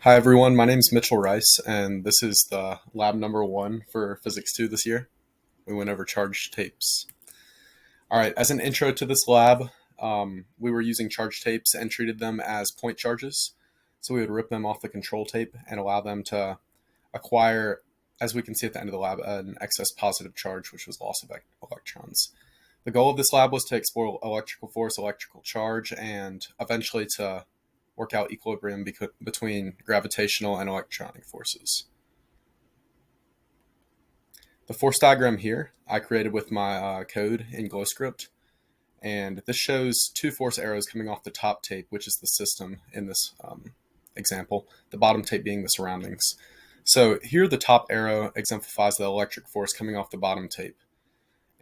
Hi everyone, my name is Mitchell Rice, and this is the lab number 1 for Physics 2 this year. We went over charge tapes. All right, as an intro to this lab, we were using charge tapes and treated them as point charges. So we would rip them off the control tape and allow them to acquire, as we can see at the end of the lab, an excess positive charge, which was loss of electrons. The goal of this lab was to explore electrical force, electrical charge, and eventually to work out equilibrium between gravitational and electronic forces. The force diagram here I created with my code in GlowScript, and this shows two force arrows coming off the top tape, which is the system in this example, the bottom tape being the surroundings. So here the top arrow exemplifies the electric force coming off the bottom tape,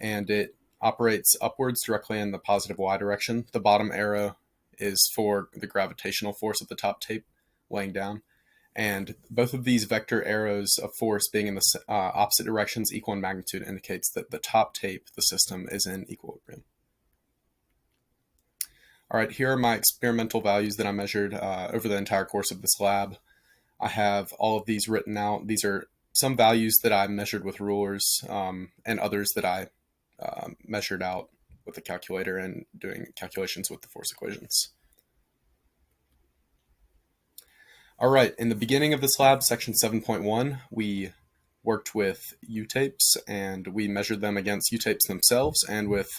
and it operates upwards directly in the positive y direction. The bottom arrow is for the gravitational force of the top tape laying down. And both of these vector arrows of force being in the opposite directions equal in magnitude indicates that the top tape, the system, is in equilibrium. All right, here are my experimental values that I measured over the entire course of this lab. I have all of these written out. These are some values that I measured with rulers and others that I measured out with the calculator and doing calculations with the force equations. All right, in the beginning of this lab, section 7.1, we worked with U-tapes and we measured them against U-tapes themselves and with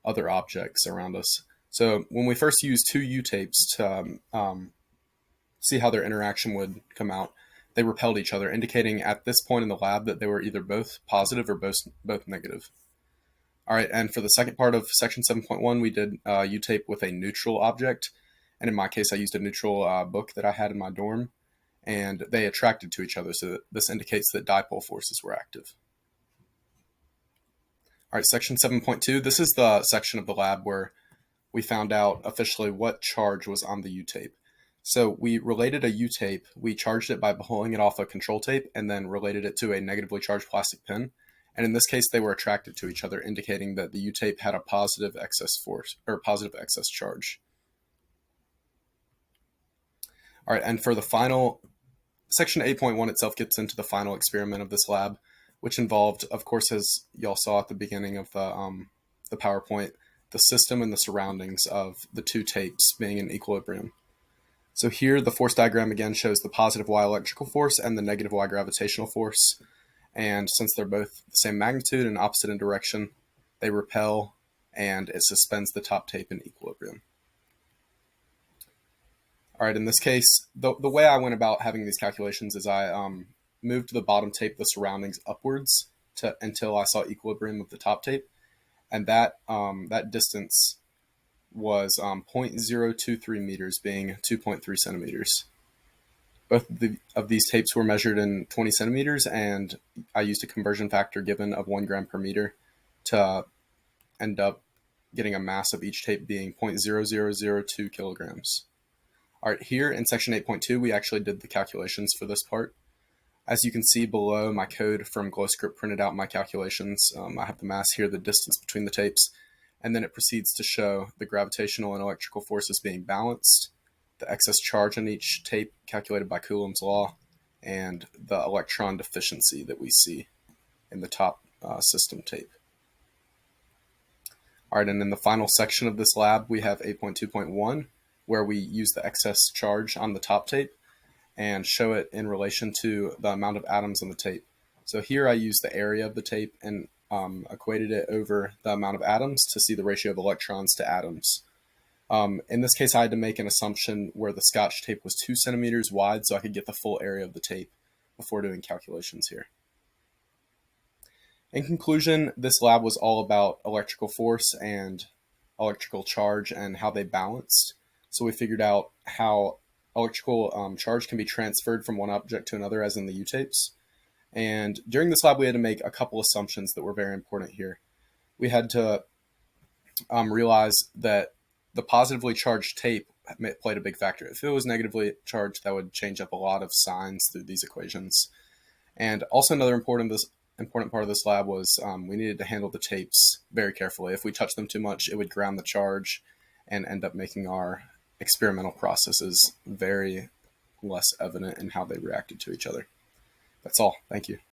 other objects around us. So when we first used two U-tapes to see how their interaction would come out, they repelled each other, indicating at this point in the lab that they were either both positive or both negative. All right, and for the second part of section 7.1, we did U-tape with a neutral object. And in my case, I used a neutral book that I had in my dorm, and they attracted to each other. So this indicates that dipole forces were active. All right, section 7.2, this is the section of the lab where we found out officially what charge was on the U-tape. So we related a U-tape, we charged it by pulling it off a control tape and then related it to a negatively charged plastic pin. And in this case, they were attracted to each other, indicating that the U-tape had a positive excess force or positive excess charge. All right, and for the final, section 8.1 itself gets into the final experiment of this lab, which involved, of course, as y'all saw at the beginning of the PowerPoint, the system and the surroundings of the two tapes being in equilibrium. So here, the force diagram again shows the positive y electrical force and the negative y gravitational force. And since they're both the same magnitude and opposite in direction, they repel and it suspends the top tape in equilibrium. All right, in this case, the way I went about having these calculations is I moved the bottom tape, the surroundings, upwards until I saw equilibrium of the top tape. And that distance was 0.023 meters, being 2.3 centimeters. Both of these tapes were measured in 20 centimeters, and I used a conversion factor given of 1 gram per meter to end up getting a mass of each tape being 0.0002 kilograms. All right, here in section 8.2, we actually did the calculations for this part. As you can see below, my code from GlowScript printed out my calculations. I have the mass here, the distance between the tapes, and then it proceeds to show the gravitational and electrical forces being balanced, the excess charge on each tape calculated by Coulomb's law, and the electron deficiency that we see in the top system tape. All right, and in the final section of this lab, we have 8.2.1, where we use the excess charge on the top tape and show it in relation to the amount of atoms on the tape. So here I use the area of the tape and equated it over the amount of atoms to see the ratio of electrons to atoms. In this case, I had to make an assumption where the Scotch tape was 2 centimeters wide so I could get the full area of the tape before doing calculations here. In conclusion, this lab was all about electrical force and electrical charge and how they balanced. So we figured out how electrical charge can be transferred from one object to another, as in the U-tapes. And during this lab, we had to make a couple assumptions that were very important here. We had to realize that the positively charged tape played a big factor. If it was negatively charged, that would change up a lot of signs through these equations. And also another important part of this lab was we needed to handle the tapes very carefully. If we touched them too much, it would ground the charge and end up making our experimental processes very less evident in how they reacted to each other. That's all. Thank you.